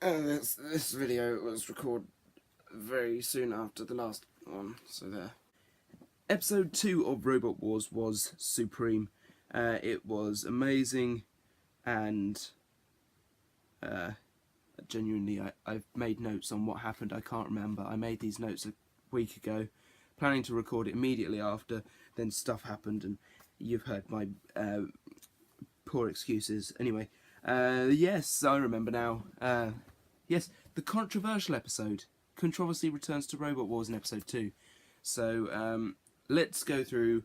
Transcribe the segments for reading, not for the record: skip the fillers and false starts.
This video was recorded very soon after the last one, so there. Episode 2 of Robot Wars was supreme. It was amazing, and genuinely, I've made notes on what happened. I can't remember. I made these notes a week ago, planning to record it immediately after. Then stuff happened, and you've heard my poor excuses. Anyway, yes, I remember now. Yes, the controversial episode. Controversy returns to Robot Wars in episode 2. So, let's go through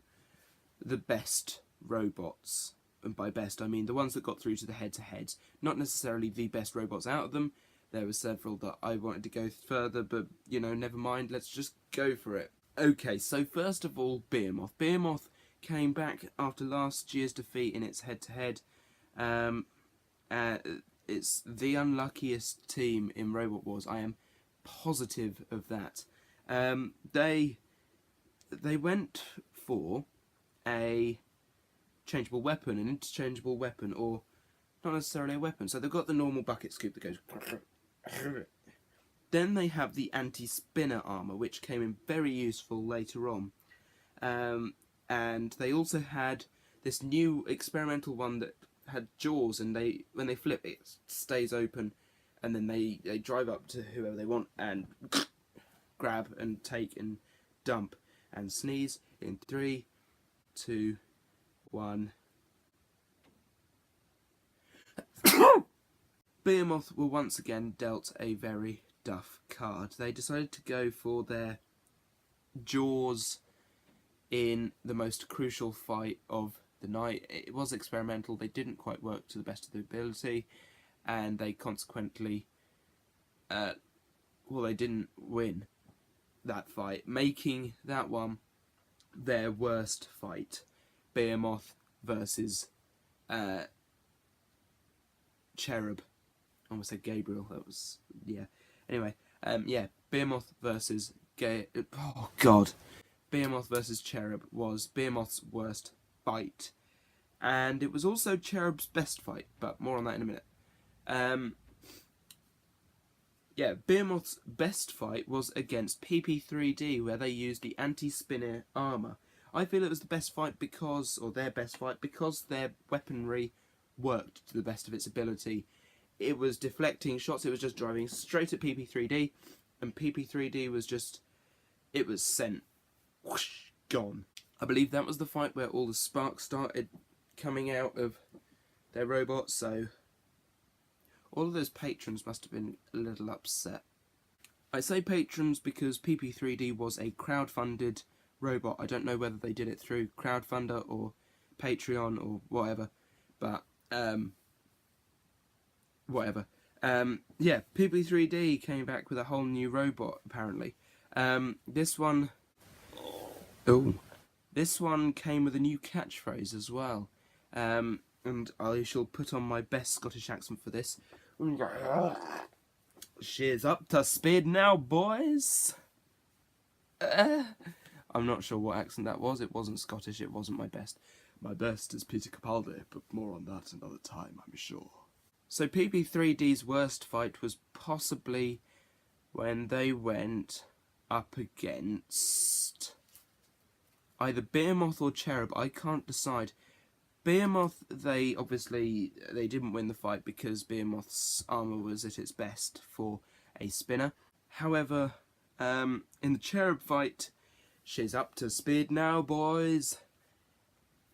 the best robots. And by best, I mean the ones that got through to the head-to-heads. Not necessarily the best robots out of them. There were several that I wanted to go further, but, you know, never mind. Let's just go for it. Okay, so first of all, Behemoth. Behemoth came back after last year's defeat in its head-to-head. It's the unluckiest team in Robot Wars. I am positive of that. They went for a changeable weapon, an interchangeable weapon, or not necessarily a weapon. So they've got the normal bucket scoop that goes. Then they have the anti-spinner armor, which came in very useful later on. And they also had this new experimental one that had jaws, and when they flip, it stays open, and then they drive up to whoever they want and grab and take and dump and sneeze in 3, 2, 1. Behemoth were once again dealt a very duff card. They decided to go for their jaws in the most crucial fight of the night. It was experimental. They didn't quite work to the best of their ability, and they consequently, they didn't win that fight, making that one their worst fight. Behemoth versus Cherub. I almost said Gabriel. That was, yeah. Anyway, Behemoth versus oh god. Behemoth versus Cherub was Behemoth's worst fight. And it was also Cherub's best fight, but more on that in a minute. Behemoth's best fight was against PP3D, where they used the anti-spinner armor. I feel it was the best fight because their weaponry worked to the best of its ability. It was deflecting shots, it was just driving straight at PP3D, and PP3D was just, it was sent, whoosh, gone. I believe that was the fight where all the sparks started coming out of their robots, so all of those patrons must have been a little upset. I say patrons because PP3D was a crowd-funded robot. I don't know whether they did it through crowdfunder or Patreon or whatever, but whatever. PP3D came back with a whole new robot, apparently. This one came with a new catchphrase as well. And I shall put on my best Scottish accent for this. She's up to speed now, boys. I'm not sure what accent that was. It wasn't Scottish. It wasn't my best. My best is Peter Capaldi, but more on that another time, I'm sure. So PP3D's worst fight was possibly when they went up against either Behemoth or Cherub. I can't decide. Behemoth, they didn't win the fight because Behemoth's armor was at its best for a spinner. However, in the Cherub fight, she's up to speed now, boys.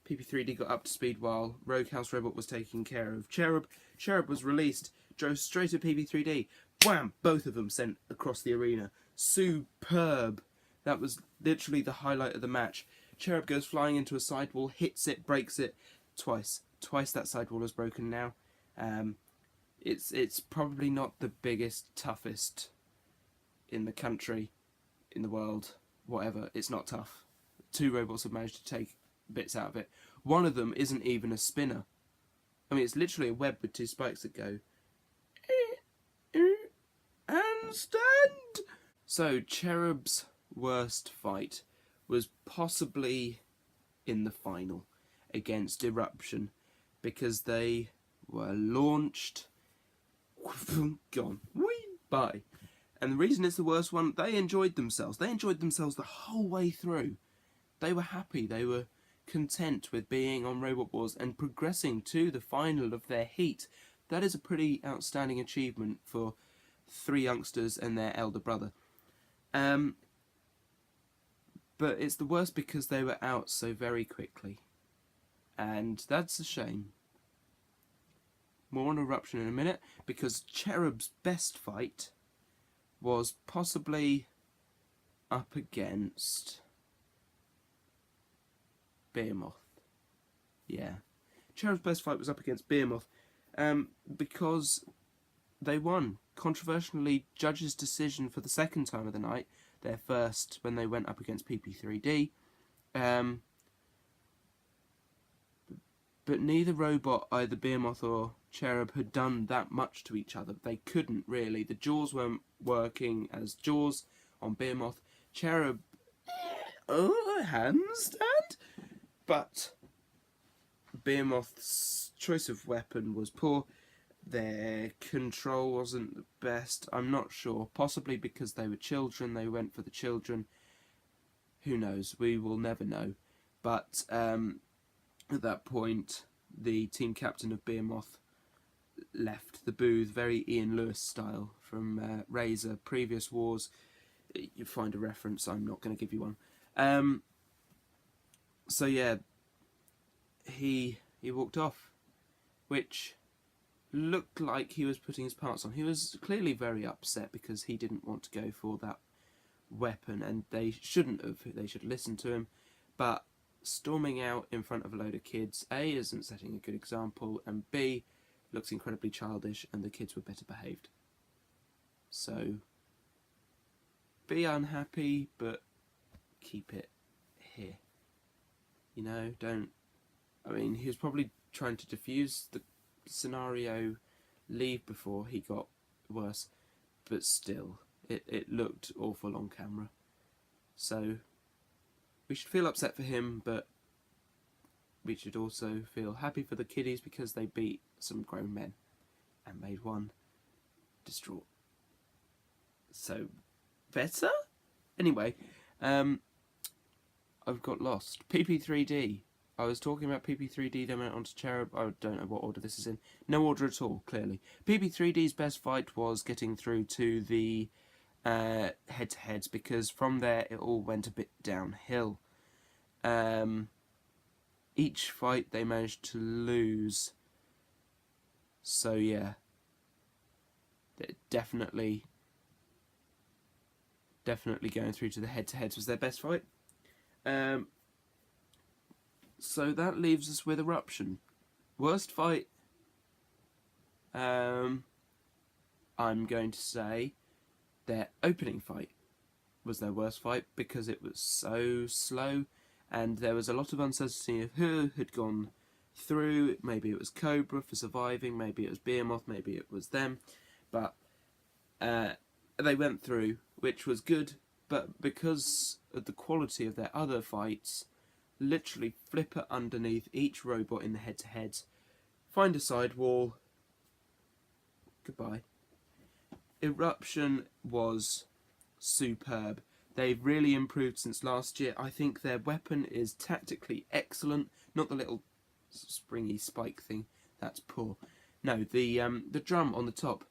PP3D got up to speed while Roguehouse Robot was taking care of Cherub. Cherub was released, drove straight at PP3D. Wham! Both of them sent across the arena. Superb. That was literally the highlight of the match. Cherub goes flying into a sidewall, hits it, breaks it twice. Twice that sidewall is broken now. It's probably not the biggest, toughest in the country, in the world, whatever. It's not tough. 2 robots have managed to take bits out of it. One of them isn't even a spinner. I mean, it's literally a web with 2 spikes that go and stand. So Cherub's worst fight was possibly in the final against Eruption, because they were launched gone. Whee! Bye. And the reason it's the worst one, they enjoyed themselves. They enjoyed themselves the whole way through. They were happy. They were content with being on Robot Wars and progressing to the final of their heat. That is a pretty outstanding achievement for 3 youngsters and their elder brother. But it's the worst because they were out so very quickly. And that's a shame. More on Eruption in a minute, because Cherub's best fight was possibly up against Behemoth. Yeah. Cherub's best fight was up against Behemoth because they won. Controversially, judges' decision for the second time of the night, their first when they went up against PP3D. But neither robot, either Behemoth or Cherub, had done that much to each other. They couldn't really. The jaws weren't working as jaws on Behemoth. Cherub, handstand? But Behemoth's choice of weapon was poor. Their control wasn't the best. I'm not sure. Possibly because they were children. They went for the children. Who knows? We will never know. But at that point, the team captain of Behemoth left the booth, very Ian Lewis style, from Razor, previous wars. You find a reference, I'm not going to give you one. So yeah, he walked off, which looked like he was putting his parts on. He was clearly very upset because he didn't want to go for that weapon, and they shouldn't have. They should listen to him. But storming out in front of a load of kids, A, isn't setting a good example, and B, looks incredibly childish, and the kids were better behaved. So, be unhappy, but keep it here. You know, don't... I mean, he was probably trying to diffuse the scenario, leave before he got worse, but still, it looked awful on camera. So, we should feel upset for him, but we should also feel happy for the kiddies because they beat some grown men and made one distraught. So, better? Anyway, I've got lost. PP3D. I was talking about PP3D, then went on to Cherub. I don't know what order this is in. No order at all, clearly. PP3D's best fight was getting through to the head-to-heads, because from there it all went a bit downhill. Each fight they managed to lose. So yeah, definitely going through to the head-to-heads was their best fight. So that leaves us with Eruption. Worst fight, I'm going to say their opening fight was their worst fight because it was so slow and there was a lot of uncertainty of who had gone through. Maybe it was Cobra for surviving, maybe it was Behemoth, maybe it was them, but they went through, which was good, but because of the quality of their other fights, literally flipper underneath each robot in the head-to-heads, find a sidewall, goodbye. Eruption was superb. They've really improved since last year. I think their weapon is tactically excellent. Not the little springy spike thing. That's poor. No, the drum on the top.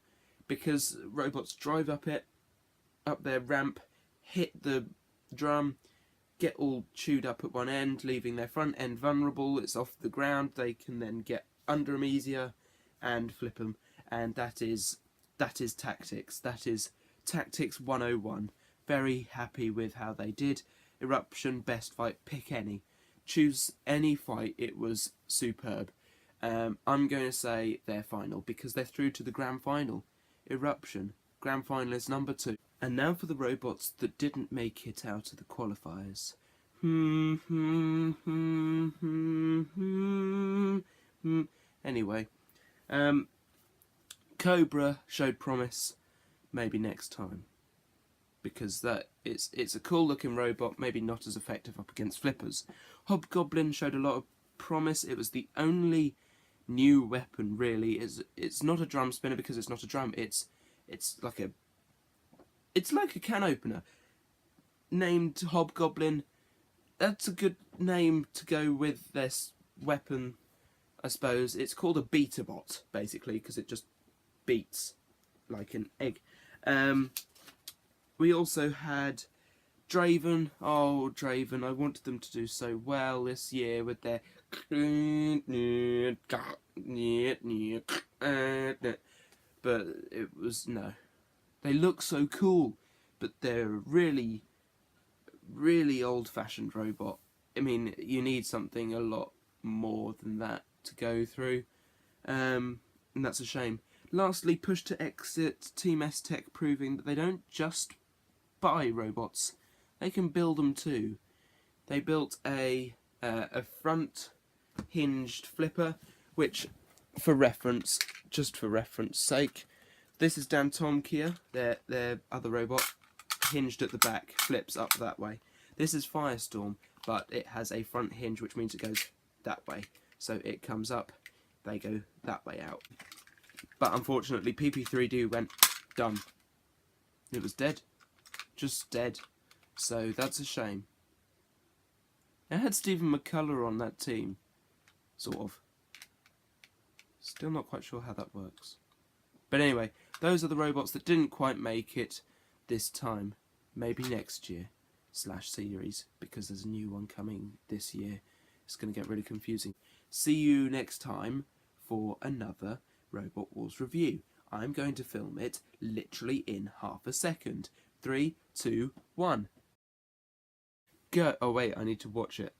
Because robots drive up their ramp, hit the drum, get all chewed up at one end, leaving their front end vulnerable. It's off the ground. They can then get under them easier and flip them. And that is tactics. That is Tactics 101. Very happy with how they did. Eruption, best fight, pick any. Choose any fight, it was superb. I'm going to say their final, because they're through to the grand final. Eruption, grand finalist number 2. And now for the robots that didn't make it out of the qualifiers. Anyway, Cobra showed promise. Maybe next time, because it's a cool looking robot, maybe not as effective up against flippers. Hobgoblin showed a lot of promise. It was the only new weapon really is, it's not a drum spinner because it's not a drum. It's like a can opener named Hobgoblin. That's a good name to go with this weapon, I suppose. It's called a beater bot basically because it just beats like an egg. We also had Draven. Oh, Draven, I wanted them to do so well this year with their but it was no. They look so cool, but they're a really, really old-fashioned robot. I mean, you need something a lot more than that to go through, and that's a shame. Lastly, Push to Exit, Team S Tech proving that they don't just buy robots, they can build them too. They built a front hinged flipper, which, for reference, just for reference sake, this is Dan Tomkia, their other robot, hinged at the back, flips up that way. This is Firestorm, but it has a front hinge, which means it goes that way. So it comes up, they go that way out. But unfortunately, PP3D went done. It was dead. Just dead. So that's a shame. It had Stephen McCullough on that team. Sort of. Still not quite sure how that works. But anyway, those are the robots that didn't quite make it this time. Maybe next year / series, because there's a new one coming this year. It's going to get really confusing. See you next time for another Robot Wars review. I'm going to film it literally in half a second. 3, 2, 1. Go. Oh wait, I need to watch it.